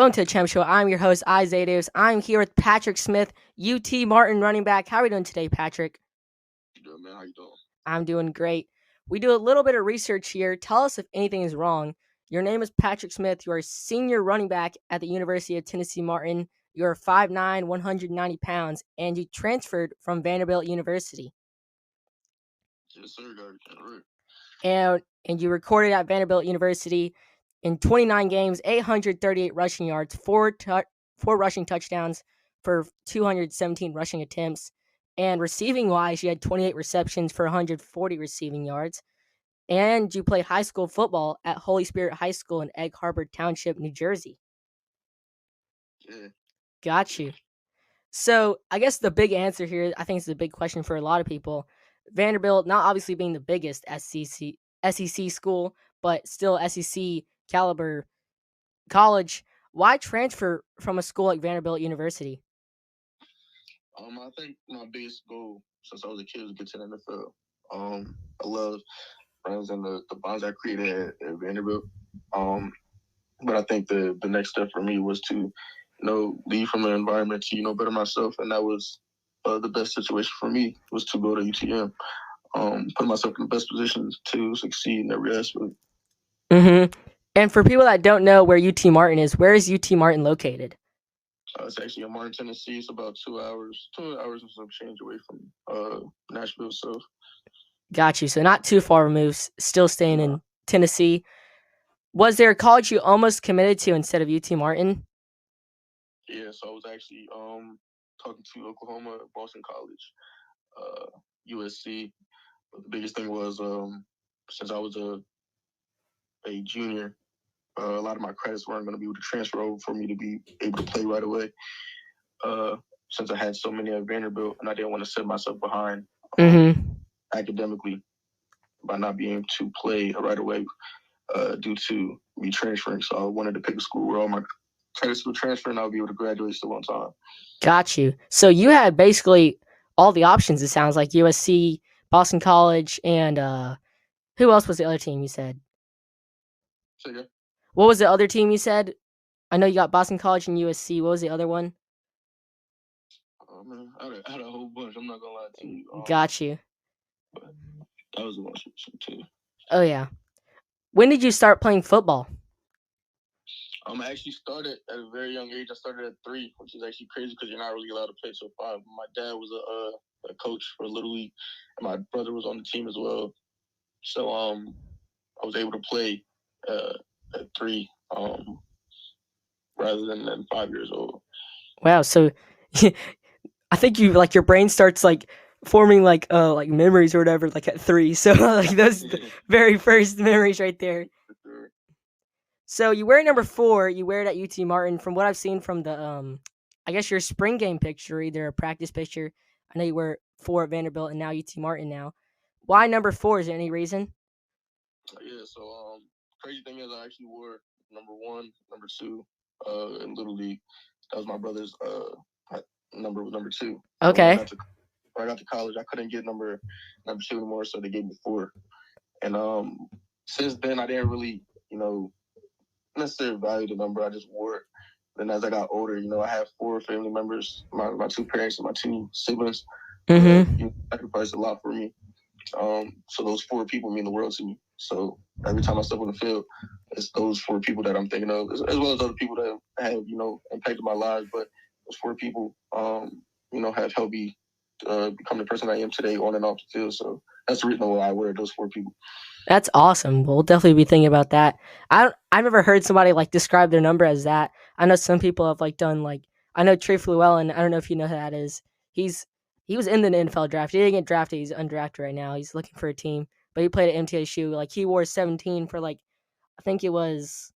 Welcome to the Champ Show. I'm your host, Isaiah Davis. I'm here with Patrick Smith, UT Martin running back. How are we doing today, Patrick? Good, man. How you doing? I'm doing great. We do a little bit of research here. Tell us if anything is wrong. Your name is Patrick Smith. You are a senior running back at the University of Tennessee Martin. You are 5'9", 190 pounds, and you transferred from Vanderbilt University. Yes, sir. Got it right. And you recorded at Vanderbilt University in 29 games, 838 rushing yards, four rushing touchdowns for 217 rushing attempts. And receiving wise, you had 28 receptions for 140 receiving yards. And you played high school football at Holy Spirit High School in Egg Harbor Township, New Jersey. Yeah. Got you. So I guess the big answer here, I think it's a big question for a lot of people. Vanderbilt, not obviously being the biggest SEC school, but still SEC caliber college. Why transfer from a school like Vanderbilt University? I think my biggest goal since I was a kid was to get to the NFL. I love friends and the bonds I created at Vanderbilt. But I think the next step for me was to, leave from an environment to, better myself. And that was the best situation for me was to go to UTM. Put myself in the best positions to succeed in every aspect. Mm-hmm. And for people that don't know where UT Martin is, where is UT Martin located? It's actually in Martin, Tennessee. It's about 2 hours and some change away from Nashville. So, Got you. So not too far removed, still staying in Tennessee. Was there a college you almost committed to instead of UT Martin? Yeah, so I was actually talking to Oklahoma, Boston College, USC. But the biggest thing was since I was a junior, a lot of my credits weren't going to be able to transfer over for me to be able to play right away. Since I had so many at Vanderbilt, and I didn't want to set myself behind academically by not being able to play right away due to me transferring. So I wanted to pick a school where all my credits would transfer and I'll be able to graduate still on time. Got you. So you had basically all the options, it sounds like. USC, Boston College, and who else was the other team you said? So, yeah. What was the other team you said? I know you got Boston College and USC. What was the other one? Oh, man, I had a whole bunch. I'm not going to lie to you. Got you. But that was a bunch too. Oh, yeah. When did you start playing football? I actually started at a very young age. I started at 3, which is actually crazy because you're not really allowed to play till 5. My dad was a coach for Little League, and my brother was on the team as well. So I was able to play at 3 rather than 5 years old. Wow. So I think you like your brain starts like forming like memories or whatever like at 3. So like those the very first memories right there. So you wear number 4. You wear it at UT Martin. From what I've seen from the I guess your spring game picture, either a practice picture. I know you wear 4 at Vanderbilt and now UT Martin now. Why number 4? Is there any reason? Yeah. So crazy thing is I actually wore number 1, number 2 in Little League. That was my brother's number 2. Okay. When I got to college, I couldn't get number 2 anymore, so they gave me 4. And since then, I didn't really, necessarily value the number. I just wore it. Then as I got older, I have 4 family members, my 2 parents and my 2 siblings. Sacrificed a lot for me. So those 4 people mean the world to me. So every time I step on the field, it's those 4 people that I'm thinking of, as well as other people that have, impacted my lives. But those 4 people, have helped me become the person I am today on and off the field. So that's the reason why I wear those 4 people. That's awesome. We'll definitely be thinking about that. I've never heard somebody like describe their number as that. I know some people have like done like I know Trey Fluellen. I don't know if you know who that is. He was in the NFL draft. He didn't get drafted. He's undrafted right now. He's looking for a team, but he played at MTSU. Like he wore 17 for like I think it was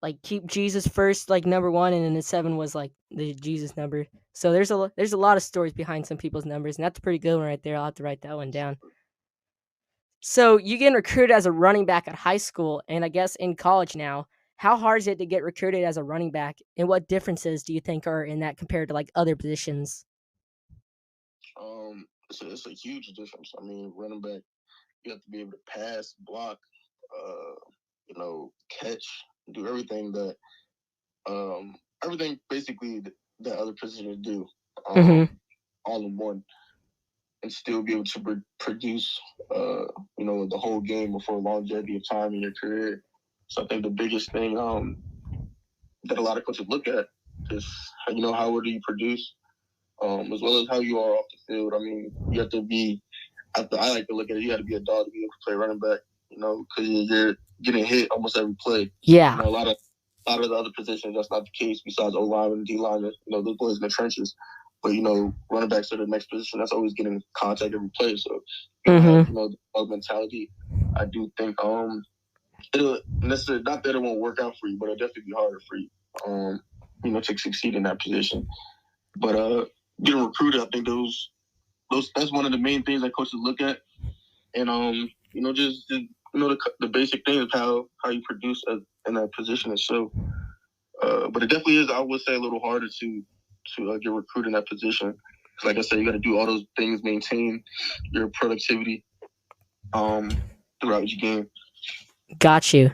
like keep Jesus first, like number 1, and then the 7 was like the Jesus number. So there's a lot of stories behind some people's numbers, and that's a pretty good one right there. I'll have to write that one down. So you get recruited as a running back at high school, and I guess in college now. How hard is it to get recruited as a running back, and what differences do you think are in that compared to like other positions? It's a huge difference. I mean, running back, you have to be able to pass, block, catch, do everything that everything basically that other positions do, Mm-hmm. all in one, and still be able to produce, the whole game for longevity of time in your career. So I think the biggest thing that a lot of coaches look at is, how well do you produce, as well as how you are off the field. I mean, you have to be. I like to look at it. You got to be a dog to be able to play running back. Because you're getting hit almost every play. Yeah. A lot of the other positions, that's not the case. Besides O lineman, D lineman, those boys in the trenches. But running backs are the next position that's always getting contact every play. So you gotta have the dog mentality. I do think it'll necessarily, not that it won't work out for you, but it'll definitely be harder for you. To succeed in that position. But getting recruited, I think that's one of the main things that coaches look at, and just the basic thing of how you produce in that position itself. But it definitely is, I would say, a little harder to get recruited in that position. Like I said, you got to do all those things, maintain your productivity throughout your game. Got you.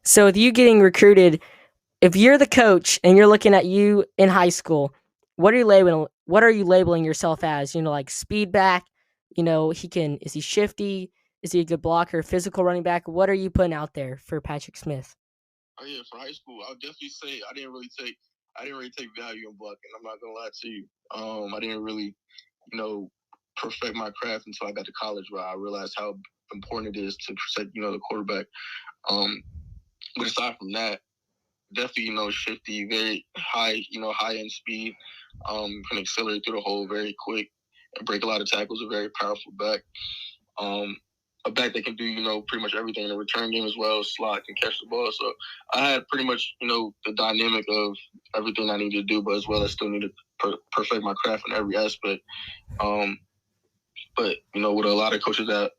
So with you getting recruited, if you're the coach and you're looking at you in high school, what are you labeling yourself as? Like speed back, is he shifty? Is he a good blocker, physical running back? What are you putting out there for Patrick Smith? Oh yeah, for high school, I'll definitely say I didn't really take value in blocking. I'm not gonna lie to you. I didn't really, perfect my craft until I got to college, where I realized how important it is to protect, the quarterback. Um, but aside from that, definitely, shifty, very high, high end speed. Can accelerate through the hole very quick and break a lot of tackles. A very powerful back. Um, a back that can do, pretty much everything in the return game as well. Slot, can catch the ball. So I had pretty much, the dynamic of everything I needed to do, but as well, I still needed to perfect my craft in every aspect. But with a lot of coaches that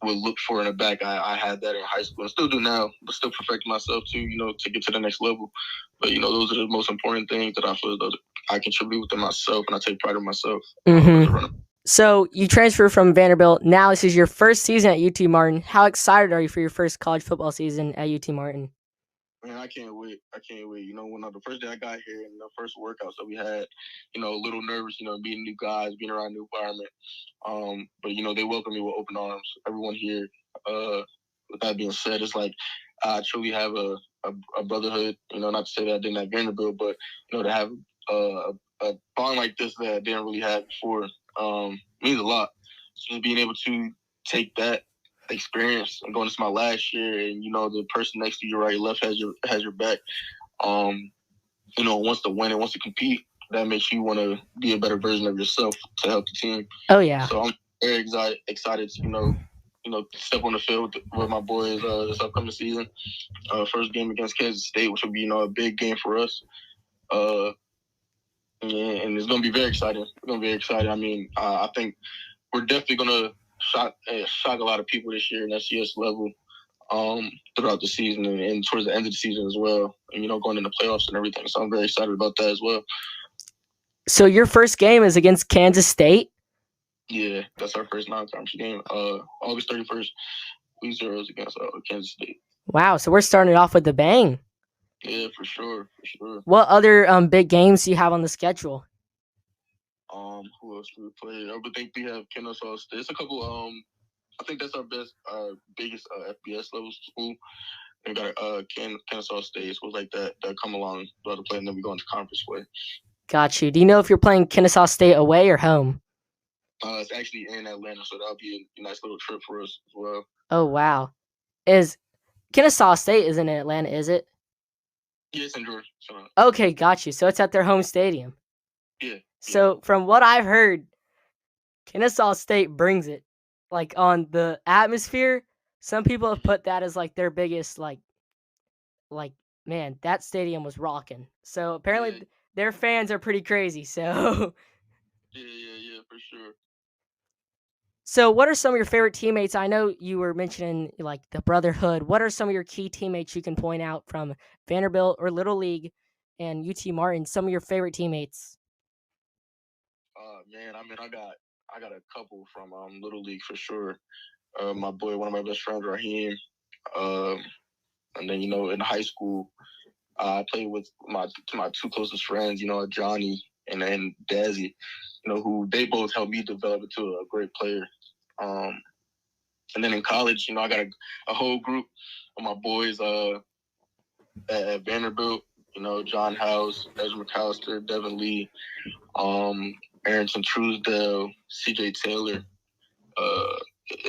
would look for in a back, I had that in high school and still do now, but still perfecting myself too, to get to the next level. But those are the most important things that I feel that I contribute within myself, and I take pride in myself as a runner. So you transfer from Vanderbilt. Now this is your first season at UT Martin. How excited are you for your first college football season at UT Martin? Man, I can't wait. I can't wait. When the first day I got here and the first workouts that we had, a little nervous, meeting new guys, being around a new environment. But they welcome me with open arms. Everyone here. With that being said, it's like I truly have a brotherhood. Not to say that I didn't have Vanderbilt, but to have a bond like this that I didn't really have before means a lot. So just being able to take that experience and going into my last year, and the person next to you, right, left, has your back. Wants to win and wants to compete. That makes you want to be a better version of yourself to help the team. Oh yeah. So I'm very excited to step on the field with my boys this upcoming season. First game against Kansas State, which will be a big game for us. And it's going to be very exciting. It's going to be very exciting. I mean, I think we're definitely going to shock a lot of people this year in FCS level throughout the season and towards the end of the season as well. And, going into playoffs and everything. So I'm very excited about that as well. So your first game is against Kansas State? Yeah, that's our first non-conference game. August 31st, week 0 is against Kansas State. Wow, so we're starting it off with a bang. Yeah, for sure. What other big games do you have on the schedule? Who else do we play? I would think we have Kennesaw State. It's a couple. I think that's our biggest FBS level school. We got Kennesaw State, schools like that come along throughout the play, and then we go into conference play. Got you. Do you know if you're playing Kennesaw State away or home? It's actually in Atlanta, so that'll be a nice little trip for us as well. Oh wow. Is Kennesaw State isn't in Atlanta, is it? Yeah, it's in Georgia. Okay, got you. So it's at their home stadium. Yeah. So from what I've heard, Kennesaw State brings it. Like on the atmosphere, some people have put that as like their biggest like man, that stadium was rocking. So apparently their fans are pretty crazy. So yeah, for sure. So what are some of your favorite teammates? I know you were mentioning like the brotherhood. What are some of your key teammates you can point out from Vanderbilt or Little League and UT Martin? Some of your favorite teammates. Man, I mean, I got a couple from Little League for sure. My boy, one of my best friends, Raheem. And then in high school, I played with my two closest friends, Johnny and Dazzy, who they both helped me develop into a great player. And then in college, I got a whole group of my boys at Vanderbilt. John House, Ezra McAllister, Devin Lee, Arrington Truesdale, C.J. Taylor, uh,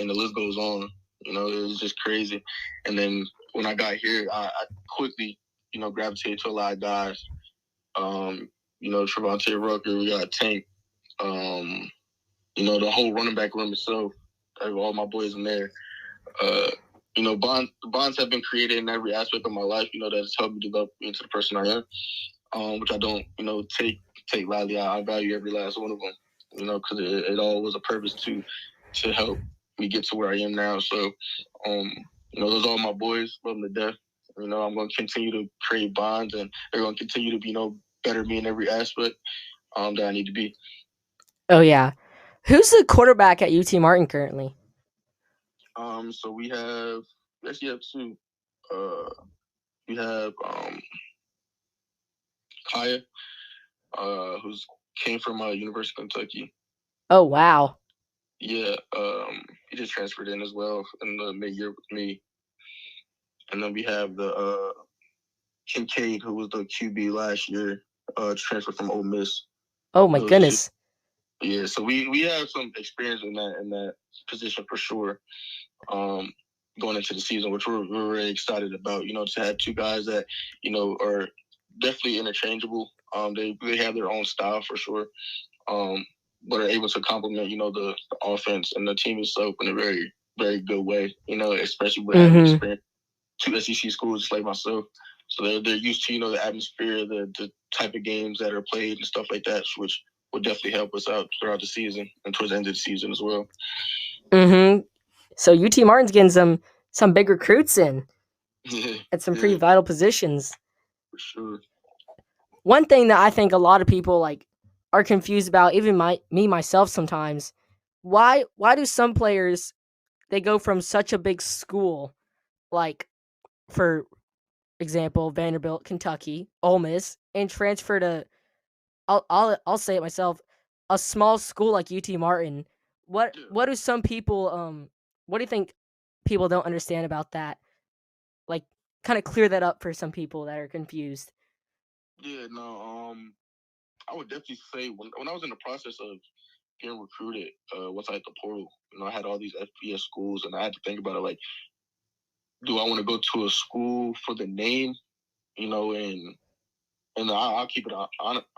and the list goes on. It was just crazy. And then when I got here, I quickly, gravitated to a lot of guys. Trevontae Rucker, we got Tank, the whole running back room itself. All my boys in there. Bonds have been created in every aspect of my life, that has helped me develop into the person I am, which I don't, take lightly. I value every last one of them, because it all was a purpose to help me get to where I am now. So, those are all my boys. Love them to death. I'm going to continue to create bonds, and they're going to continue to be, better me in every aspect that I need to be. Oh yeah, who's the quarterback at UT Martin currently? So we actually have two. We have Kaya, who's came from University of Kentucky. Oh wow. Yeah, he just transferred in as well in the mid-year with me. And then we have the Kincaid, who was the QB last year, transferred from Ole Miss. Oh my goodness. Yeah, so we have some experience in that position for sure. Going into the season, which we're really excited about. To have two guys that are definitely interchangeable. They have their own style for sure. But are able to complement the offense and the team itself in a very very good way. Especially with having experience two SEC schools just like myself. So they're used to the atmosphere, the type of games that are played and stuff like that, which would definitely help us out throughout the season and towards the end of the season as well. So UT Martin's getting some big recruits in at some pretty vital positions. For sure. One thing that I think a lot of people are confused about, even me myself sometimes, why do some players they go from such a big school, like for example Vanderbilt, Kentucky, Ole Miss, and transfer to I'll say it myself, a small school like UT Martin. What do some people what do you think people don't understand about that? Like kind of clear that up for some people that are confused. Yeah, no, I would definitely say when I was in the process of getting recruited, once I hit the portal, I had all these FBS schools, and I had to think about it like, do I want to go to a school for the name, and I'll keep it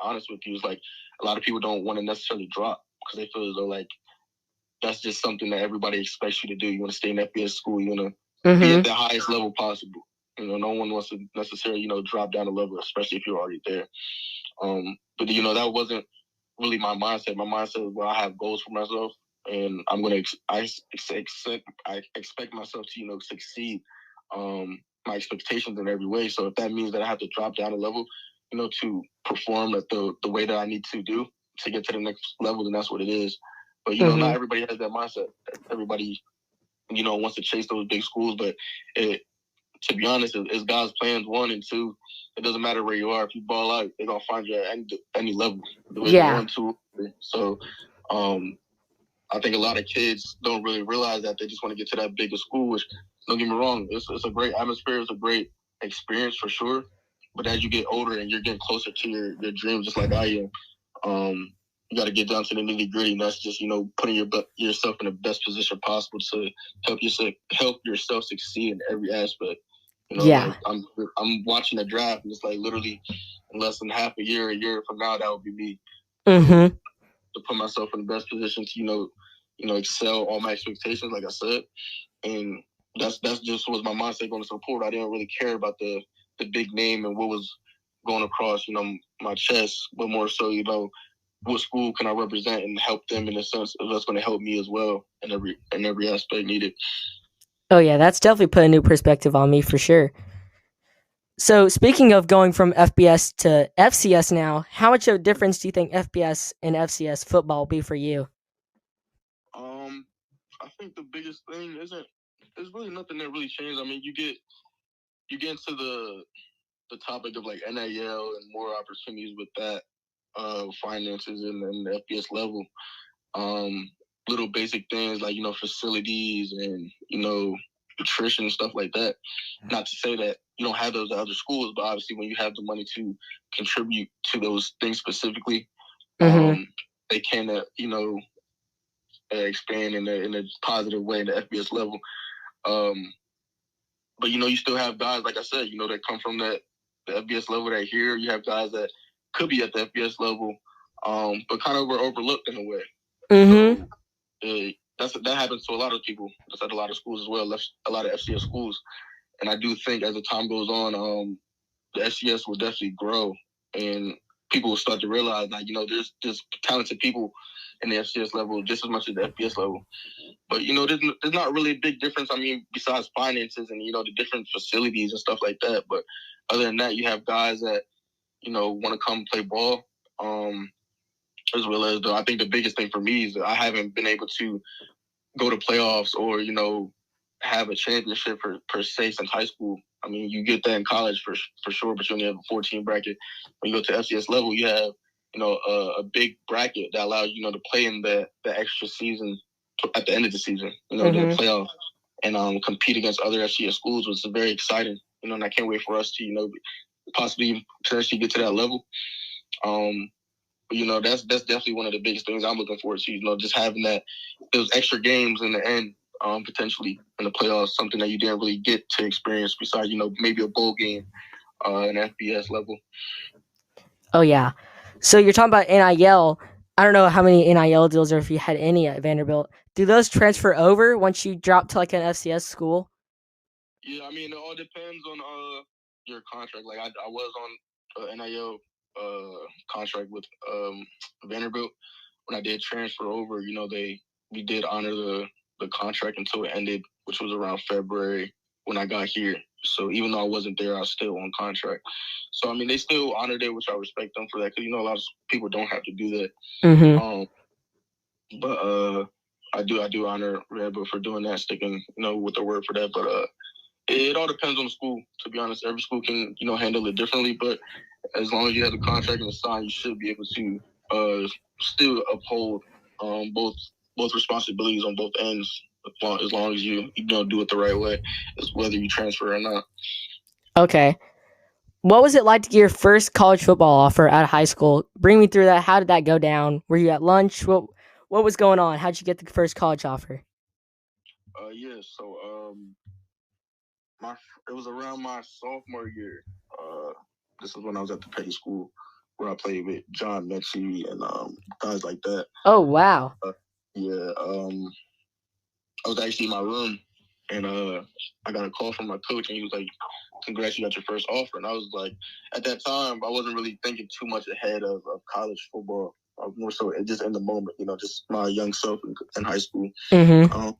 honest with you. It's like a lot of people don't want to necessarily drop because they feel as though like that's just something that everybody expects you to do. You want to stay in FBS school. You want to be at the highest level possible. No one wants to necessarily drop down a level, especially if you're already there. But that wasn't really my mindset. My mindset was, well, I have goals for myself, and I'm gonna I expect myself to succeed. My expectations in every way. So if that means that I have to drop down a level, to perform at the way that I need to do to get to the next level, then that's what it is. But not everybody has that mindset. Everybody wants to chase those big schools, but to be honest, it's God's plans. One and two, it doesn't matter where you are. If you ball out, they're gonna find you at any level. The way they want to. So, I think a lot of kids don't really realize that they just want to get to that bigger school. Which, don't get me wrong, it's a great atmosphere. It's a great experience for sure. But as you get older and you're getting closer to your dreams, just like I am, you got to get down to the nitty gritty. And that's just putting yourself in the best position possible to help yourself succeed in every aspect. Like I'm watching the draft, and it's like literally in less than half a year from now, that would be me. To put myself in the best position to excel all my expectations, like I said, and that's just was my mindset going to support. I didn't really care about the big name and what was going across my chest, but more so what school can I represent and help them in a sense of that's going to help me as well in every aspect needed. Oh yeah, that's definitely put a new perspective on me for sure. So speaking of going from FBS to FCS now, how much of a difference do you think FBS and FCS football will be for you? I think the biggest thing there's really nothing that really changed. I mean, you get into the topic of like NIL and more opportunities with that, finances and the FBS level. Um, Little basic things like facilities and nutrition and stuff like that. Not to say that you don't have those at other schools, but obviously when you have the money to contribute to those things specifically, Mm-hmm. they can expand in a positive way in the FBS level. Um, but you still have guys like I said, that come from the FBS level that here. You have guys that could be at the FBS level, but kind of were overlooked in a way. Mm-hmm. So that happens to a lot of people. That's at a lot of schools as well. A lot of FCS schools, and I do think as the time goes on, the FCS will definitely grow, and people will start to realize that there's talented people in the FCS level just as much as the FBS level. But there's not really a big difference. I mean, besides finances and the different facilities and stuff like that. But other than that, you have guys that want to come play ball. As well as I think the biggest thing for me is that I haven't been able to go to playoffs or have a championship per se since high school. I mean, you get that in college for sure, but you only have a 14 bracket. When you go to FCS level, you have a big bracket that allows to play in the extra season at the end of the season. Mm-hmm. The playoff and compete against other FCS schools, which is very exciting. And I can't wait for us to possibly potentially get to that level. But that's definitely one of the biggest things I'm looking forward to. Just having those extra games in the end, potentially in the playoffs, something that you didn't really get to experience besides maybe a bowl game, an FBS level. Oh yeah. So you're talking about NIL. I don't know how many NIL deals or if you had any at Vanderbilt. Do those transfer over once you drop to like an FCS school? Yeah, I mean it all depends on your contract. Like I was on an NIL contract with Vanderbilt. When I did transfer over, we did honor the contract until it ended, which was around February when I got here. So even though I wasn't there, I was still on contract. So I mean, they still honored it, which I respect them for that because a lot of people don't have to do that. Mm-hmm. But I do honor Red Bull for doing that, sticking with the word for that. But it all depends on the school. To be honest, every school can handle it differently. But as long as you have the contract and the sign, you should be able to still uphold both responsibilities on both ends. As long as you do it the right way, as whether you transfer or not. Okay. What was it like to get your first college football offer out of high school? Bring me through that. How did that go down? Were you at lunch? What was going on? How'd you get the first college offer? Yeah. So my it was around my sophomore year. Uh, this is when I was at the petty school where I played with John Mechie and guys like that. Oh wow. Yeah. I was actually in my room and I got a call from my coach and he was like, "Congrats, you got your first offer." And I was like, at that time, I wasn't really thinking too much ahead of college football. I was more so just in the moment, just my young self in high school. Mm-hmm.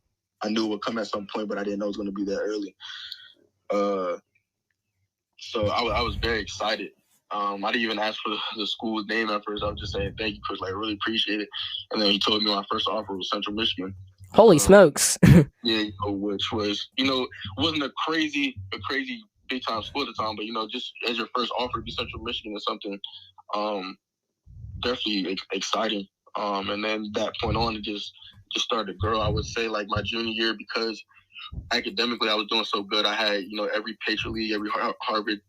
I knew it would come at some point, but I didn't know it was going to be that early. Uh, so I was very excited. I didn't even ask for the school's name at first. I was just saying thank you, coach. Like, I really appreciate it. And then he told me my first offer was Central Michigan. Holy smokes. Yeah, which was wasn't a crazy big time school at the time, but just as your first offer to be Central Michigan is something um, definitely exciting. And then that point on, it just started to grow. I would say like my junior year because academically I was doing so good. I had every Patriot League, every Harvard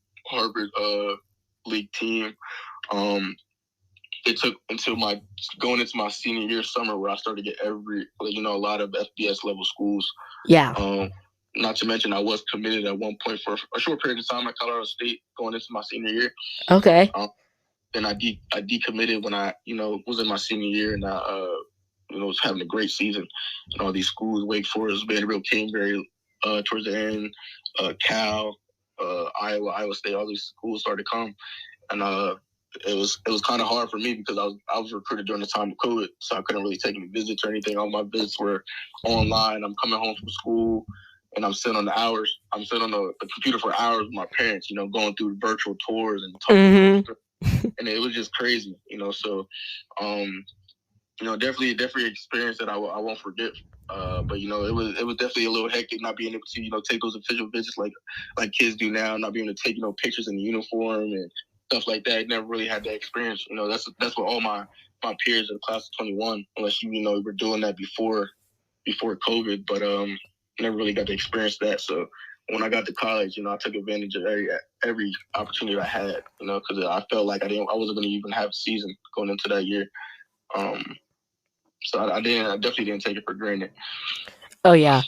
league team. Um, it took until my going into my senior year summer where I started to get a lot of FBS level schools. Yeah. Not to mention I was committed at one point for a short period of time at Colorado State going into my senior year. Okay. Then I decommitted when I was in my senior year and I was having a great season. And all these schools, Wake Forest, Vanderbilt came very towards the end. Cal, Iowa State, all these schools started to come, and it was kind of hard for me because I was recruited during the time of COVID, so I couldn't really take any visits or anything. All my visits were online. I'm coming home from school, and I'm sitting on the computer for hours with my parents. Going through virtual tours and talking. Mm-hmm. And it was just crazy. So definitely experience that I won't forget. But it was definitely a little hectic not being able to take those official visits like kids do now, not being able to take pictures in the uniform and stuff like that. I never really had that experience. That's what all my peers in the class of 21, unless were doing that before COVID, but never really got to experience that. So when I got to college, I took advantage of every opportunity I had, because I felt like I wasn't going to even have a season going into that year. So I definitely didn't take it for granted. Oh yeah.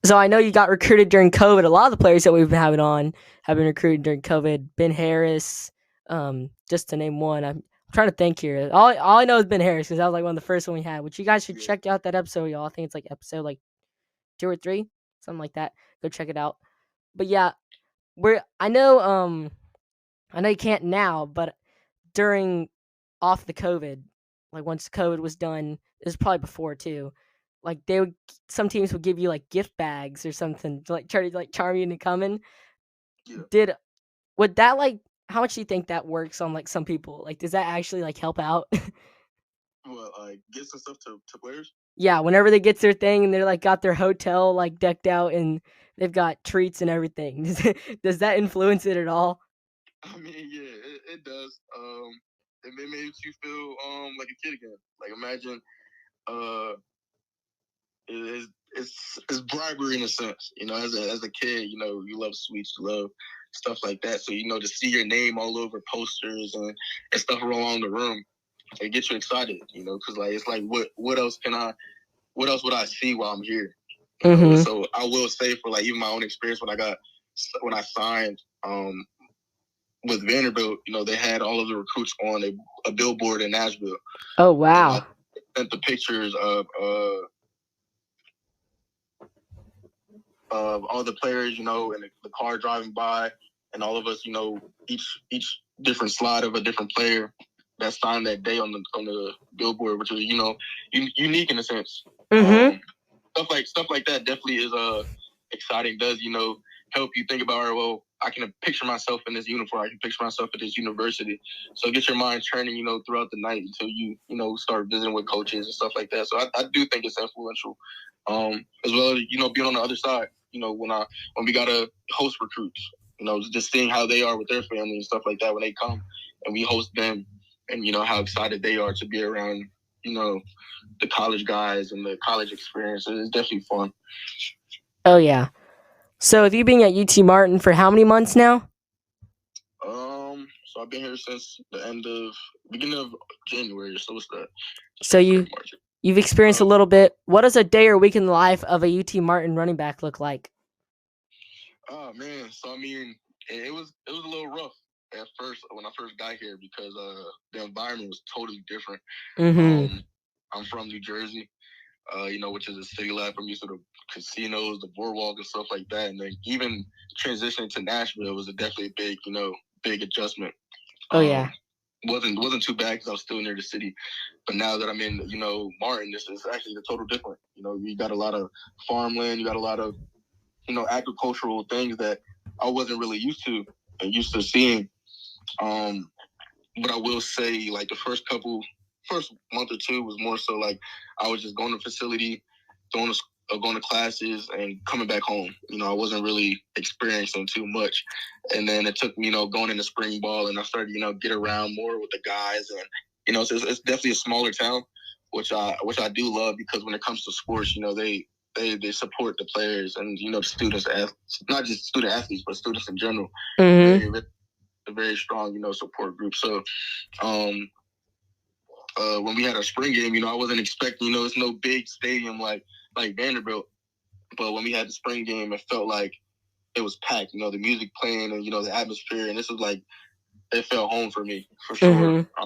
So I know you got recruited during COVID. A lot of the players that we've been having on have been recruited during COVID. Ben Harris, just to name one. I'm trying to think here. All I know is Ben Harris because that was like one of the first one we had. Which you guys should check out that episode, y'all. I think it's like episode like 2 or 3, something like that. Go check it out. But yeah, we're I know you can't now, but during off the COVID, like once COVID was done, it was probably before too. Like some teams would give you like gift bags or something to like try to like charm you into coming. Yeah. Did would that like how much do you think that works on like some people? Like, does that actually like help out? Well, gifts and stuff to players. Yeah, whenever they get their thing and they're like got their hotel like decked out and they've got treats and everything. Does that influence it at all? I mean, yeah, it does. It makes you feel like a kid again. Like imagine it's bribery in a sense. As a kid, you love sweets, you love stuff like that. So to see your name all over posters and stuff along the room, it gets you excited. Because like it's like what else would I see while I'm here? So I will say for like even my own experience when I signed with Vanderbilt, they had all of the recruits on a billboard in Nashville. Oh wow! And I sent the pictures of all the players, and the car driving by, and all of us, each different slide of a different player that signed that day on the billboard, which was unique in a sense. Mm-hmm. Stuff like that definitely is exciting. Does help you think about, all right, well, I can picture myself in this uniform. I can picture myself at this university. So get your mind turning, throughout the night until you start visiting with coaches and stuff like that. So I do think it's influential, as well as being on the other side. When we gotta host recruits, just seeing how they are with their family and stuff like that when they come, and we host them, and how excited they are to be around, the college guys and the college experience. It's definitely fun. Oh yeah. So have you been at UT Martin for how many months now? So I've been here since the beginning of January. So what's that? So you've experienced a little bit. What does a day or week in the life of a UT Martin running back look like? Oh man, so I mean, it was a little rough at first when I first got here because the environment was totally different. Mm-hmm. I'm from New Jersey, which is a city life. I'm used to the casinos, the boardwalk, and stuff like that. And then even transitioning to Nashville was definitely a big adjustment. Oh yeah. Wasn't too bad because I was still near the city. But now that I'm in, Martin, this is actually a total different. You got a lot of farmland, you got a lot of, agricultural things that I wasn't really used to and used to seeing. But I will say, like the first month or two was more so like I was just going to facility, going to classes and coming back home. I wasn't really experiencing too much. And then it took me, going into spring ball and I started, get around more with the guys. And, it's definitely a smaller town, which I do love because when it comes to sports, they support the players and, the students, not just student athletes, but students in general. Mm-hmm. A very strong, support group. So, when we had our spring game, I wasn't expecting, it's no big stadium like Vanderbilt, but when we had the spring game, it felt like it was packed. The music playing and the atmosphere, and this was like it felt home for me for sure. Mm-hmm.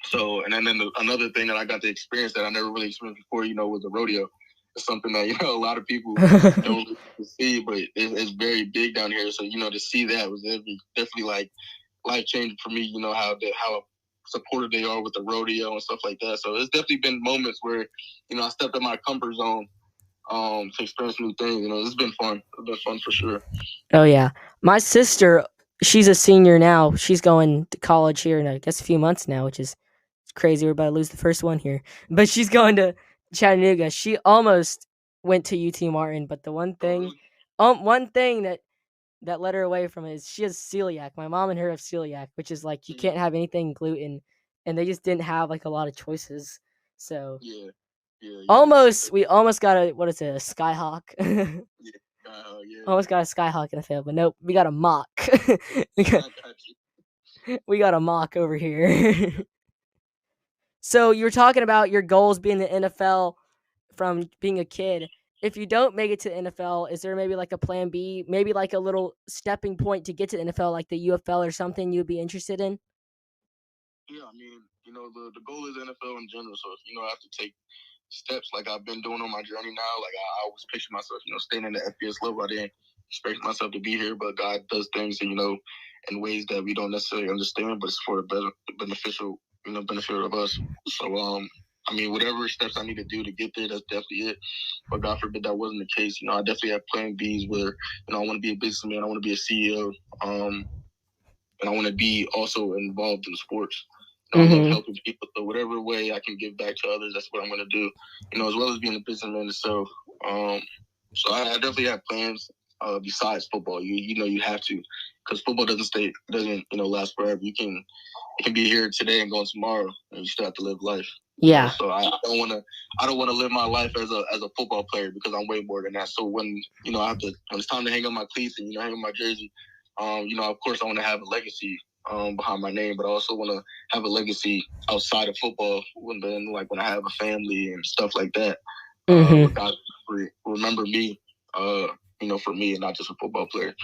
So, and then another thing that I got to experience that I never really experienced before, was the rodeo. It's something that a lot of people don't see, but it's very big down here. So to see that was definitely like life changing for me. How supportive they are with the rodeo and stuff like that. So it's definitely been moments where I stepped in my comfort zone to experience new things. It's been fun. It's been fun for sure. Oh yeah. My sister, she's a senior now. She's going to college here in I guess a few months now, which is crazy. We're about to lose the first one here, but she's going to Chattanooga. She almost went to UT Martin, but the one thing that led her away from it is she has celiac. My mom and her have celiac, which is like you can't have anything gluten, and they just didn't have like a lot of choices. So Yeah, yeah. we almost got a what is it, a skyhawk? Yeah. Almost got a skyhawk in the field, but nope, we got a mock. we got I got you. we got a mock over here. So you were talking about your goals being the NFL from being a kid. If you don't make it to the NFL, is there maybe like a plan B, maybe like a little stepping point to get to the NFL, like the UFL or something you'd be interested in? Yeah, I mean, the goal is NFL in general. So, I have to take steps like I've been doing on my journey now. Like I always picture myself, staying in the FBS level. I didn't expect myself to be here, but God does things, in ways that we don't necessarily understand, but it's for a better beneficial, benefit of us. So, I mean, whatever steps I need to do to get there, that's definitely it. But God forbid that wasn't the case. I definitely have plan Bs where, I want to be a businessman, I want to be a CEO. And I want to be also involved in sports. I love helping people. So whatever way I can give back to others, that's what I'm going to do. As well as being a businessman itself. So I definitely have plans besides football. You have to, because football doesn't last forever. You can be here today and gone tomorrow, and you still have to live life. Yeah. So I don't want to live my life as a football player, because I'm way more than that. So when when it's time to hang up my cleats and hang up my jersey, of course I want to have a legacy behind my name, but I also want to have a legacy outside of football. When I have a family and stuff like that, where God remember me, for me and not just a football player.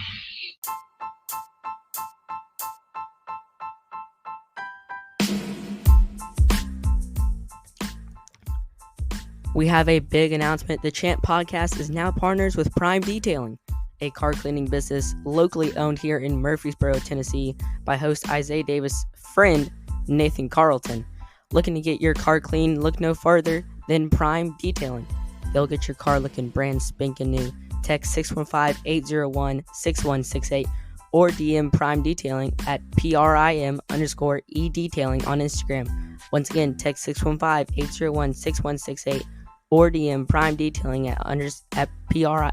We have a big announcement. The Champ Podcast is now partners with Prime Detailing, a car cleaning business locally owned here in Murfreesboro, Tennessee, by host Isaiah Davis' friend, Nathan Carlton. Looking to get your car clean? Look no further than Prime Detailing. They'll get your car looking brand spanking new. Text 615-801-6168 or DM Prime Detailing at PRIM_E-Detailing on Instagram. Once again, text 615-801-6168 or DM Prime Detailing at PRI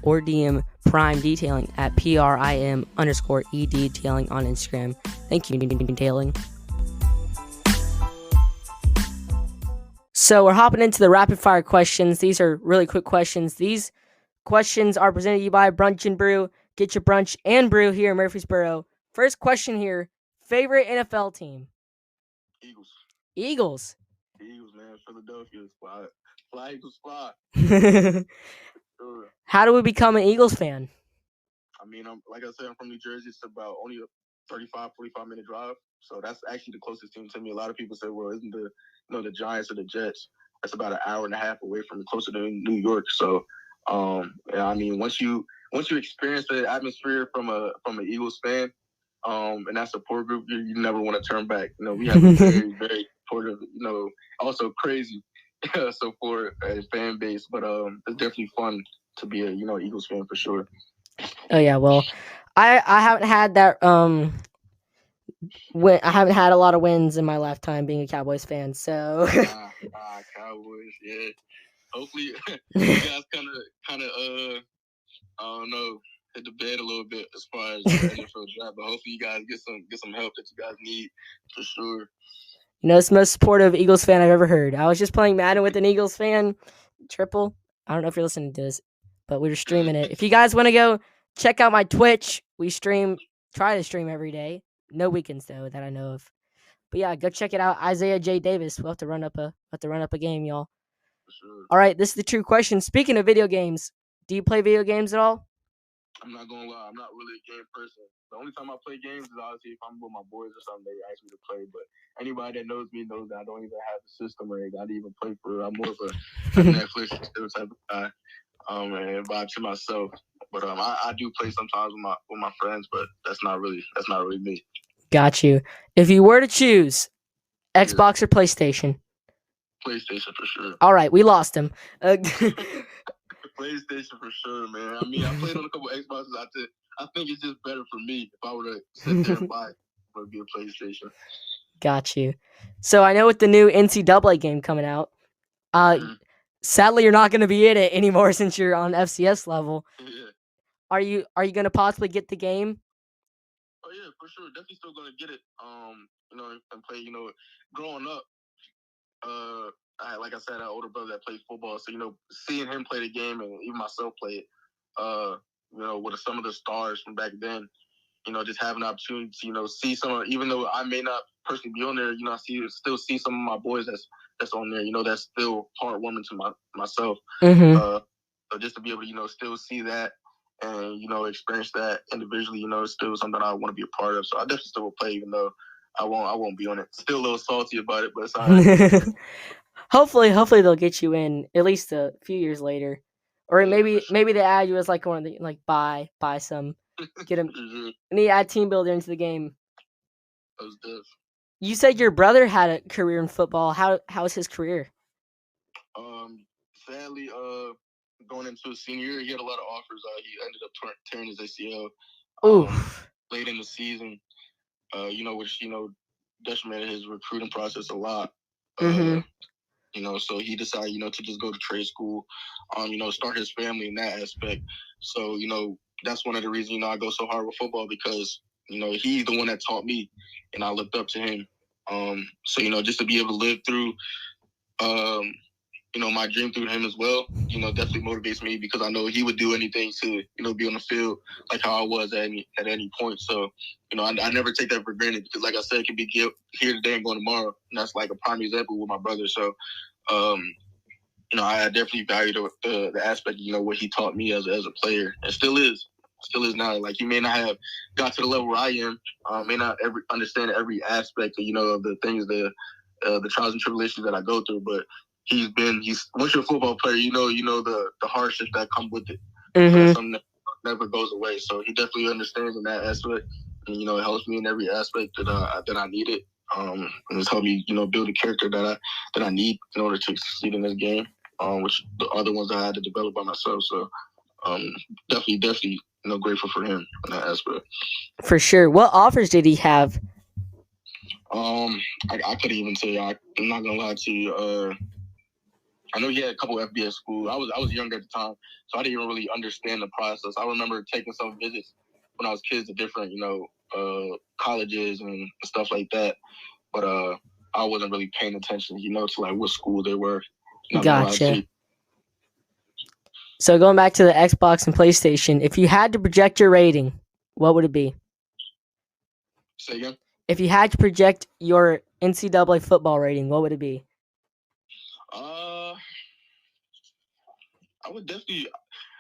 or DM Prime Detailing at PRIM_E-Detailing on Instagram. Thank you, Detailing. So we're hopping into the rapid fire questions. These are really quick questions. These questions are presented to you by Brunch and Brew. Get your brunch and brew here in Murfreesboro. First question here. Favorite NFL team? Eagles, man. Philadelphia spot. Fly Eagles spot. Sure. How do we become an Eagles fan? I mean, like I said, I'm from New Jersey. It's about only a 35, 45-minute drive. So that's actually the closest team to me. A lot of people say, well, isn't the Giants or the Jets? That's about an hour and a half away from closer to New York. So, I mean, once you experience the atmosphere from an Eagles fan, and that support group, you never want to turn back. We have a very, very supportive, also crazy support and fan base. But it's definitely fun to be a Eagles fan for sure. Oh yeah, well, I haven't had that I haven't had a lot of wins in my lifetime being a Cowboys fan, so Cowboys, yeah. Hopefully you guys kind of I don't know, hit the bed a little bit as far as the NFL draft, but hopefully you guys get some help that you guys need for sure. It's the most supportive Eagles fan I've ever heard. I was just playing Madden with an Eagles fan, triple. I don't know if you're listening to this, but we were streaming it. If you guys want to go check out my Twitch, we try to stream every day. No weekends though that I know of. But yeah, go check it out. Isaiah J. Davis. We'll have to run up a game, y'all. For sure. All right, this is the true question. Speaking of video games, do you play video games at all? I'm not gonna lie, I'm not really a game person. The only time I play games is obviously if I'm with my boys or something, they ask me to play. But anybody that knows me knows that I don't even have the system or anything. I don't even play for it. I'm more of a Netflix type of guy. And vibe to myself. But I do play sometimes with my friends, but that's not really me. Got you. If you were to choose Xbox or PlayStation? PlayStation for sure. All right, we lost him. PlayStation for sure, man. I mean, I played on a couple Xboxes. I think it's just better for me. If I were to sit there and buy it, would be a PlayStation. Got you. So I know with the new NCAA game coming out, Mhm. sadly you're not going to be in it anymore since you're on FCS level. Yeah. Are you going to possibly get the game? Oh yeah, for sure. Definitely still gonna get it. And play. Growing up, like I said, I had an older brother that played football, so seeing him play the game and even myself play it, with some of the stars from back then, just having the opportunity to, see some, even though I may not personally be on there, I still see some of my boys that's on there, that's still heartwarming to myself. Mm-hmm. So just to be able to, still see that and, experience that individually, it's still something I want to be a part of. So I definitely still will play, even though I won't be on it. Still a little salty about it, but it's all right. Hopefully they'll get you in at least a few years later, or Yeah, maybe they add you as like one of the like buy some, get them. And they add team builder into the game. that was deaf. You said your brother had a career in football. How's his career? Sadly, going into his senior year, he had a lot of offers. He ended up tearing his ACL Oof. late in the season. Which decimated his recruiting process a lot. Mm-hmm. So he decided, to just go to trade school, start his family in that aspect. So, that's one of the reasons, I go so hard with football because, he's the one that taught me and I looked up to him. So, just to be able to live through, my dream through him as well, definitely motivates me because I know he would do anything to, be on the field like how I was at any point. So, I never take that for granted because, like I said, it can be here today and go tomorrow. And that's like a prime example with my brother. So, I definitely value the aspect, what he taught me as a player, and still is now. Like he may not have got to the level where I am, may not understand every aspect, of the things, the trials and tribulations that I go through, but he's once you're a football player, the hardships that come with it. Mm-hmm. So that's something that never goes away. So he definitely understands in that aspect, and it helps me in every aspect that I need it. And it's helped me, build a character that I need in order to succeed in this game. Which the other ones I had to develop by myself. So definitely, grateful for him in that aspect. For sure. What offers did he have? I couldn't even tell you. I'm not gonna lie to you. I know he had a couple of FBS schools. I was younger at the time, so I didn't even really understand the process. I remember taking some visits when I was kids to different, colleges and stuff like that. But I wasn't really paying attention, to like what school they were. Not gonna lie to you. Gotcha. So going back to the Xbox and PlayStation, if you had to project your rating, what would it be? Say again? If you had to project your NCAA football rating, what would it be? I would definitely.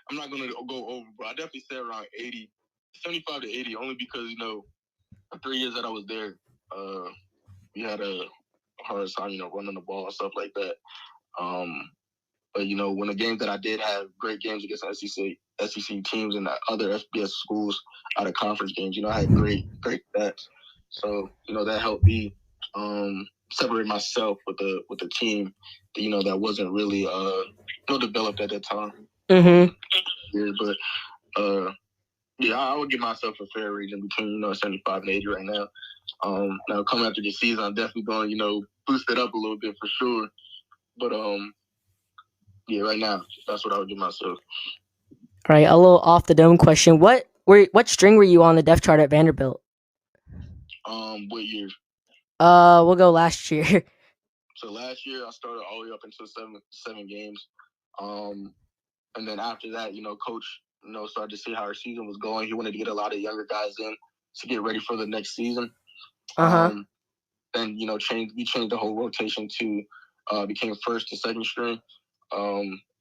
I'm not gonna go over, but I definitely say around 80, 75 to 80, only because the 3 years that I was there, we had a hard time, running the ball and stuff like that. But when the games that I did have great games against SEC teams and other FBS schools out of conference games, I had great stats. So that helped me separate myself with the team, that wasn't really developed at that time. Mm-hmm. But yeah, I would give myself a fair rating between 75 and 80 right now. Now coming after this season, I'm definitely going boost it up a little bit for sure. But yeah, right now that's what I would give myself. All right, a little off the dome question. What string were you on the depth chart at Vanderbilt? What year? We'll go last year. So last year I started all the way up until seven games. And then after that, coach, started to see how our season was going. He wanted to get a lot of younger guys in to get ready for the next season. Then we changed the whole rotation to became first to second string.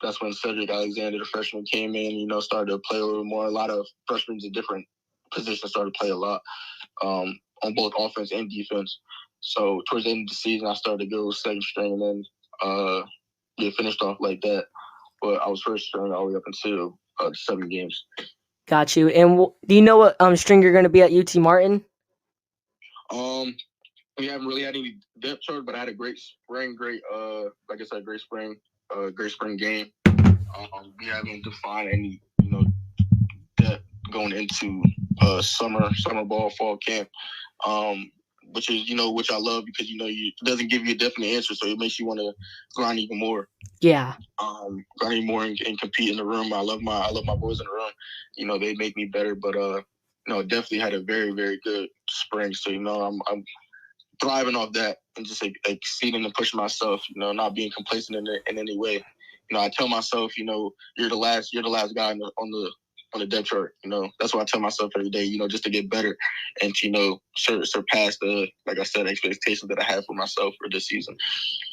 That's when Cedric Alexander, the freshman, came in. Started to play a little more. A lot of freshmen in different positions started to play a lot on both offense and defense. So towards the end of the season, I started to go second string, and then finished off like that. But I was first string all the way up until 7 games. Got you. And do you know what string you're going to be at UT Martin? We haven't really had any depth chart, but I had a great spring, great spring game. We haven't defined any, depth going into summer ball, fall camp. which is which I love because it doesn't give you a definite answer, so it makes you want to grind even more. Yeah. Grind even more and compete in the room. I love my boys in the room. They make me better, but definitely had a very, very good spring. So I'm thriving off that and just exceeding and pushing myself. Not being complacent in any way. I tell myself, you're the last guy on the depth chart. That's what I tell myself every day. Just to get better and to surpass the, like I said, expectations that I have for myself for this season.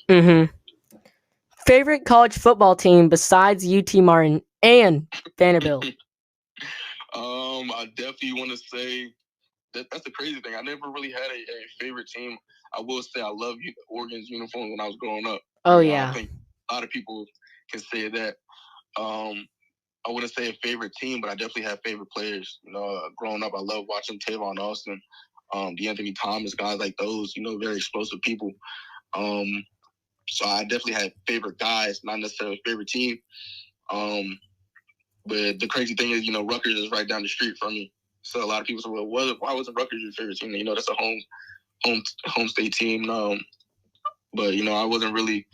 Mm-hmm. Favorite college football team besides UT Martin and Vanderbilt? I definitely want to say that's the crazy thing. I never really had a favorite team. I will say I love Oregon's uniforms when I was growing up. Oh, yeah. I think a lot of people can say that. I wouldn't say a favorite team, but I definitely have favorite players. Growing up, I love watching Tavon Austin, the Anthony Thomas, guys like those. Very explosive people. So I definitely had favorite guys, not necessarily a favorite team. But the crazy thing is, Rutgers is right down the street from me. So a lot of people say, well, why wasn't Rutgers your favorite team? That's a home state team. But I wasn't really,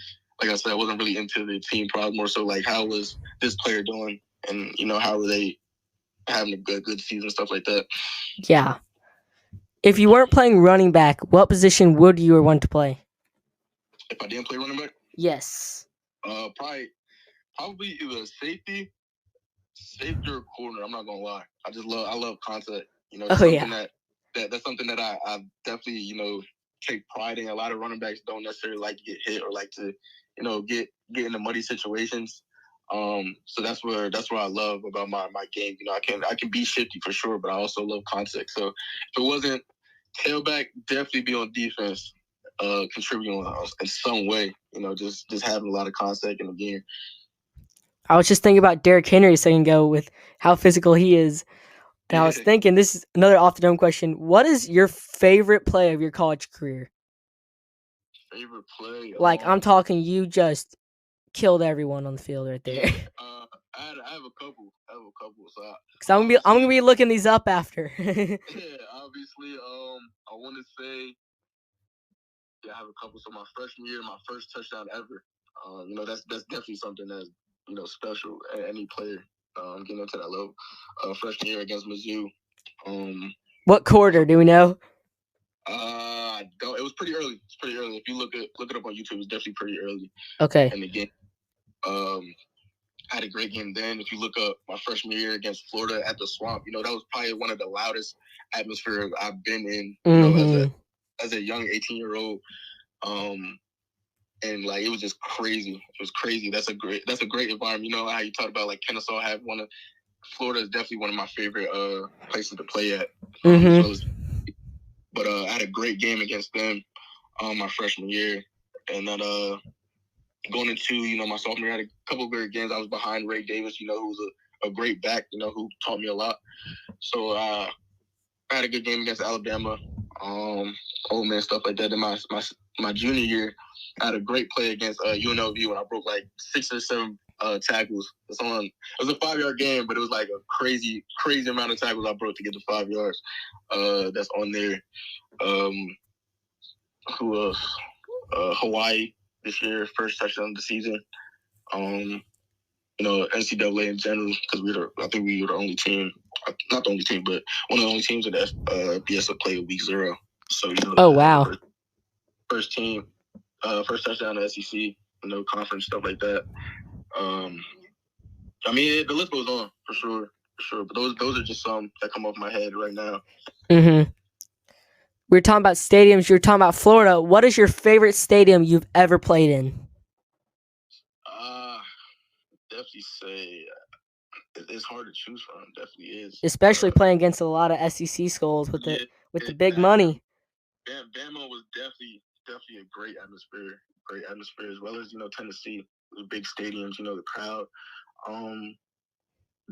like I said, I wasn't really into the team. Probably more so like, how was this player doing, and how were they having a good season, stuff like that. Yeah. If you weren't playing running back, what position would you want to play? If I didn't play running back? Yes. Probably either safety or corner. I'm not gonna lie. I love contact. That's something that I definitely take pride in. A lot of running backs don't necessarily like to get hit or like to get into muddy situations. So that's what I love about my game. I can be shifty for sure, but I also love contact. So if it wasn't tailback, definitely be on defense, contributing in some way. Just having a lot of contact in the game. I was just thinking about Derrick Henry a second ago with how physical he is. And I was thinking, this is another off the dome question. What is your favorite play of your college career? Favorite play? Like, I'm talking, you just killed everyone on the field right there. I have a couple. So Because I'm gonna be looking these up after. Yeah, obviously. I want to say, I have a couple. So my freshman year, my first touchdown ever. That's definitely something that's special. Any player getting into that level. Freshman year against Mizzou. What quarter do we know? I don't. It was pretty early. It's pretty early. If you look it up on YouTube, it's definitely pretty early. Okay. And again, I had a great game then. If you look up my freshman year against Florida at the Swamp, that was probably one of the loudest atmospheres I've been in. As a young 18-year-old. And like it was just crazy. It was crazy. That's a great environment. How you talked about like Kennesaw had Florida is definitely one of my favorite places to play at. But I had a great game against them my freshman year, and then going into my sophomore year, I had a couple of great games. I was behind Ray Davis, who was a great back, who taught me a lot. So I had a good game against Alabama, old man stuff like that. Then my junior year, I had a great play against UNLV when I broke like 6 or 7 tackles. It was a 5-yard game, but it was like a crazy amount of tackles I broke to get the 5 yards. That's on there. Who else? Hawaii this year, first touchdown of the season. NCAA in general, because I think we were the only team, not the only team, but one of the only teams in the FBS that played week 0. So oh wow, first team, first touchdown in the SEC, conference stuff like that. I mean, the list goes on for sure. But those are just some that come off my head right now. Mm-hmm. We were talking about stadiums. You were talking about Florida. What is your favorite stadium you've ever played in? Definitely say it's hard to choose from. Definitely is. Especially playing against a lot of SEC schools with the big money. Bama was definitely a great atmosphere, as well as Tennessee, the big stadiums, the crowd.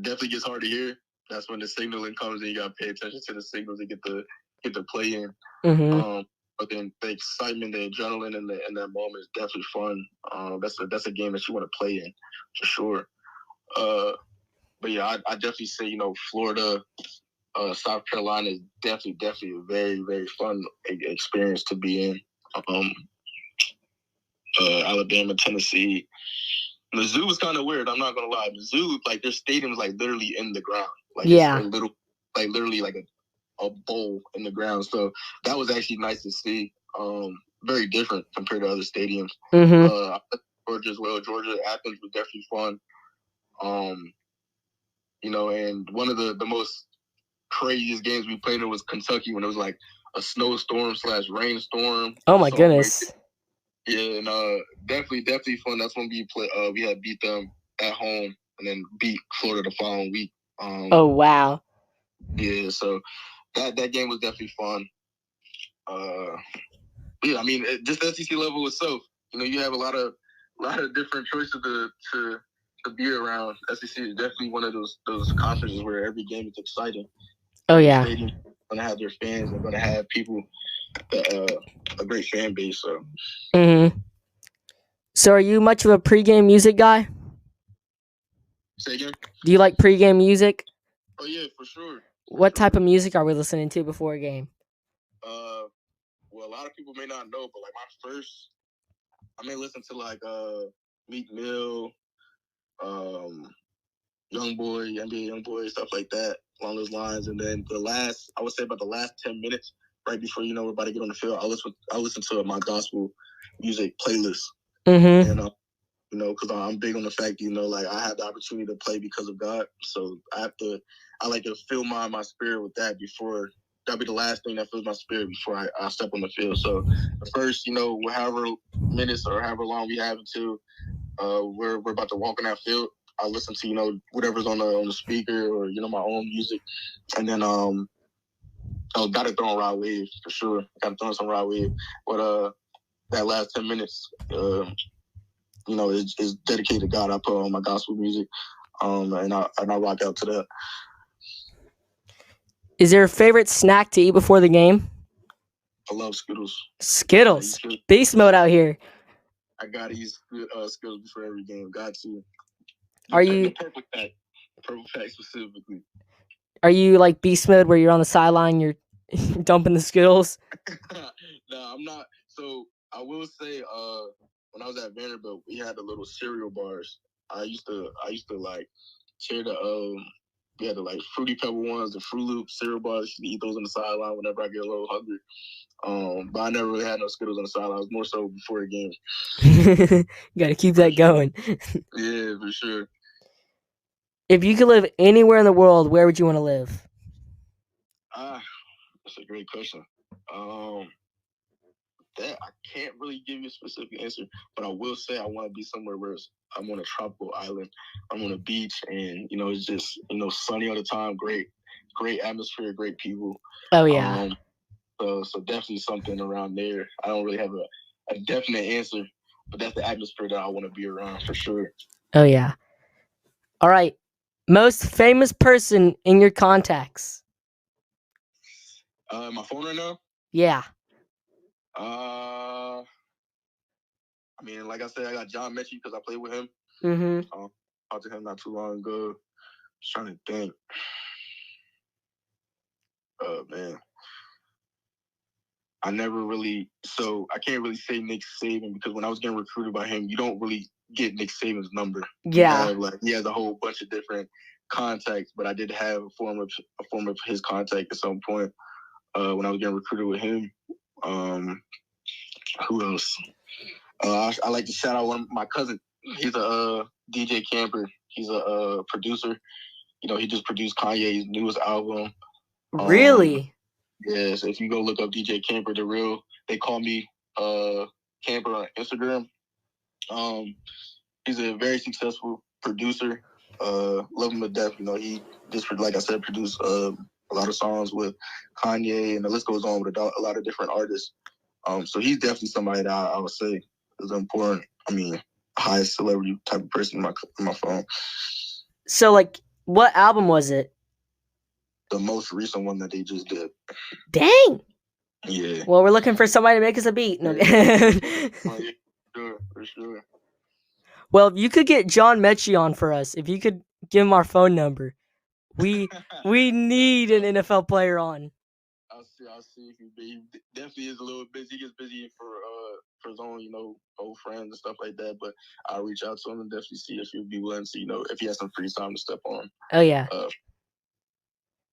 Definitely gets hard to hear. That's when the signaling comes, and you gotta pay attention to the signals to get the play in. Mm-hmm. But then the excitement, the adrenaline, and that moment is definitely fun. That's a game that you want to play in for sure. But yeah, I definitely say Florida, South Carolina is definitely a very, very fun experience to be in. Alabama, Tennessee. Mizzou was kind of weird. I'm not gonna lie. Mizzou, like their stadium's like literally in the ground. Like it's a little, like literally like a bowl in the ground. So that was actually nice to see. Very different compared to other stadiums. Mm-hmm. Georgia as well. Georgia, Athens was definitely fun. And one of the most craziest games we played in was Kentucky when it was like a snowstorm / rainstorm. Oh my goodness. Yeah, and definitely fun. That's when we had beat them at home and then beat Florida the following week. Oh wow. Yeah, so that game was definitely fun. Yeah, I mean, just the SEC level itself. You have a lot of different choices to be around. SEC is definitely one of those conferences where every game is exciting. Oh yeah. Stadium gonna have their fans. They're gonna have people that a great fan base. So. Mm-hmm. So, are you much of a pregame music guy? Say again? Do you like pregame music? Oh yeah, for sure. What type of music are we listening to before a game? Well, a lot of people may not know, but like I may listen to like Meek Mill, Young Boy, NBA Young Boy, stuff like that along those lines. And then I would say about the last 10 minutes, right before we're about to get on the field, I listen to my gospel music playlist. Mm-hmm. And because I'm big on the fact, like I have the opportunity to play because of God. So I like to fill my spirit with that before. That'll be the last thing that fills my spirit before I step on the field. So the first, however minutes or however long we have until we're about to walk on that field, I listen to, whatever's on the speaker or, my own music. And then gotta throw on Rod Wave for sure. Gotta throw on some Rod Wave. But that last 10 minutes, is dedicated to God. I put on my gospel music, and I rock out to that. Is there a favorite snack to eat before the game? I love Skittles. Skittles. Beast mode out here. I gotta eat Skittles before every game. Got to. The purple pack specifically? Are you like beast mode where you're on the sideline, you're dumping the Skittles? No, I'm not. So I will say, when I was at Vanderbilt, we had the little cereal bars. I used to like share we had the like Fruity Pebble ones, the Fruit Loop cereal bars. I used to eat those on the sideline whenever I get a little hungry. But I never really had no Skittles on the sideline. I was more so before the game. You gotta keep that going. Yeah, for sure. If you could live anywhere in the world, where would you want to live? That's a great question. That I can't really give you a specific answer, but I will say I want to be somewhere where I'm on a tropical island, I'm on a beach, and it's just sunny all the time. Great atmosphere, great people. Oh yeah. So definitely something around there. I don't really have a definite answer, but that's the atmosphere that I want to be around for sure. Oh yeah. All right. Most famous person in your contacts? My phone right now? Yeah. I mean, like I said, I got John Mechie because I played with him. Mm-hmm. Talked to him not too long ago. Just trying to think. Oh man. I can't really say Nick Saban because when I was getting recruited by him, you don't really get Nick Saban's number. Yeah. He has a whole bunch of different contacts, but I did have a form of his contact at some point when I was getting recruited with him. Who else? I like to shout out my cousin. He's a DJ Camper. He's a producer. He just produced Kanye's newest album. Really? Yeah, so if you go look up DJ Camper, they call me Camper on Instagram. He's a very successful producer. Love him to death. He just, like I said, produced a lot of songs with Kanye, and the list goes on with a lot of different artists. So he's definitely somebody that I would say is important. I mean, highest celebrity type of person in my phone. So, like, what album was it? The most recent one that they just did. Dang. Yeah. Well, we're looking for somebody to make us a beat. No. For sure. Well, if you could get John Mechie on for us, if you could give him our phone number, We need an NFL player on. I'll see if he definitely is a little busy. He gets busy for his own, old friends and stuff like that. But I'll reach out to him and definitely see if he'll be willing to, if he has some free time to step on. Oh yeah,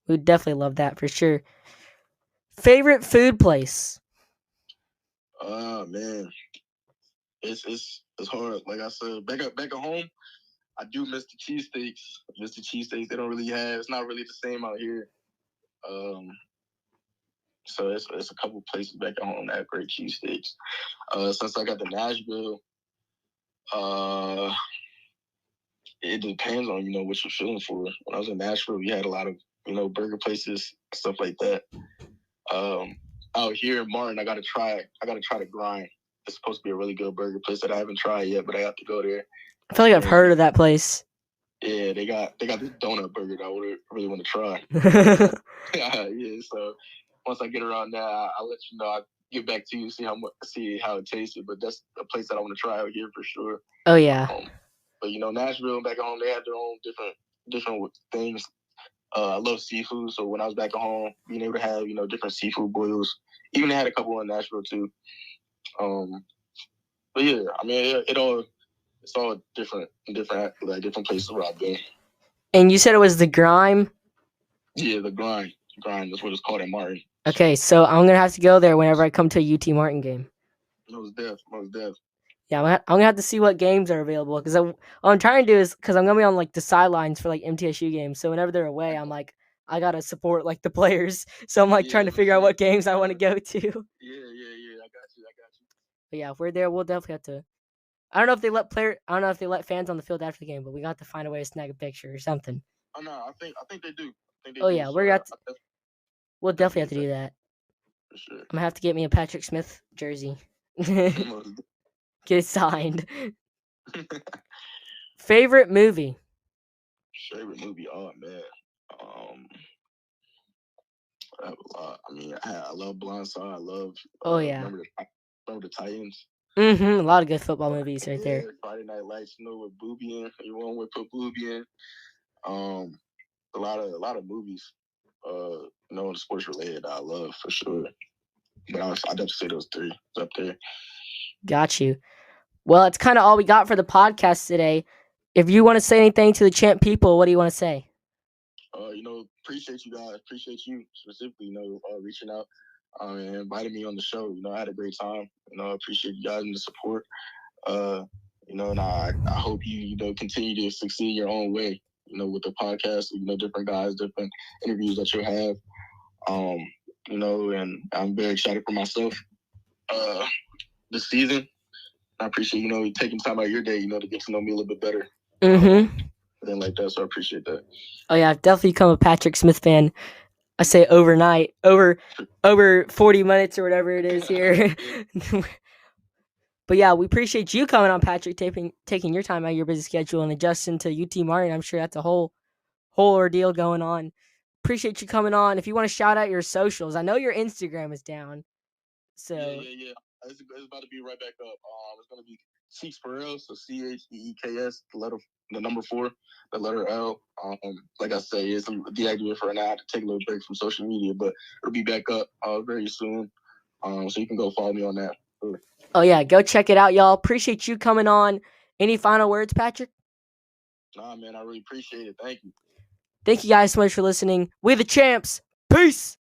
we'd definitely love that for sure. Favorite food place? Man, it's hard. Like I said, back at home, I do miss the cheesesteaks. Miss the cheesesteaks. They don't really have. It's not really the same out here. So it's a couple places back at home that have great cheesesteaks. Since I got to Nashville, it depends on what you're feeling for. When I was in Nashville, we had a lot of burger places, stuff like that. Out here in Martin, I gotta try the Grind. It's supposed to be a really good burger place that I haven't tried yet, but I have to go there. I feel like I've heard of that place. Yeah, they got this donut burger that I would really want to try. Yeah, so once I get around that, I'll let you know. I'll get back to you, see how it tasted. But that's a place that I want to try out here for sure. Oh yeah. But Nashville back at home, they have their own different things. I love seafood, so when I was back at home, being able to have different seafood boils. Even they had a couple in Nashville too. But yeah, I mean it's all different places where I've been. And you said it was the Grime? Yeah, the Grind. Grind is what it's called in Martin. Okay, so I'm gonna have to go there whenever I come to a UT Martin game. Most deaf. Yeah, I'm gonna have to see what games are available because what I'm trying to do is because I'm gonna be on like the sidelines for like MTSU games. So whenever they're away, I'm like I gotta support like the players. So I'm like trying to figure out what games I want to go to. Yeah. I got you. But yeah, if we're there, we'll definitely have to. I don't know if they let fans on the field after the game, but we got to find a way to snag a picture or something. Oh no, I think they do. Yeah, we'll definitely have to do that. For sure. I'm gonna have to get me a Patrick Smith jersey. Get it signed. Favorite movie? Oh man. I have a lot. I mean, I love Blindside. I love. Remember the Titans. A lot of good football movies right there. Friday Night Lights, with Booby in. Everyone would put Booby in. A lot of movies. Sports related I love for sure. But I'd have to say those three up there. Got you. Well, it's kind of all we got for the podcast today. If you want to say anything to the champ people, what do you want to say? Appreciate you guys. Appreciate you specifically, reaching out and inviting me on the show. I had a great time. I appreciate you guys and the support. And I hope you continue to succeed your own way, with the podcast, different guys, different interviews that you'll have. And I'm very excited for myself this season. I appreciate, you taking time out of your day, to get to know me a little bit better. Then like that, so I appreciate that. Oh yeah, I've definitely become a Patrick Smith fan. I say overnight, over 40 minutes or whatever it is here. But yeah, we appreciate you coming on, Patrick, taking your time out of your busy schedule and adjusting to UT Martin. I'm sure that's a whole ordeal going on. Appreciate you coming on. If you want to shout out your socials, I know your Instagram is down. So yeah. It's about to be right back up. It's gonna be Cheeks for L, so CHEEKS, the number 4, the letter L. Like I say, it's deactivated for now. I have to take a little break from social media, but it'll be back up very soon. So you can go follow me on that. Oh yeah, go check it out, y'all. Appreciate you coming on. Any final words, Patrick? Nah, man, I really appreciate it. Thank you. Thank you guys so much for listening. We the champs. Peace.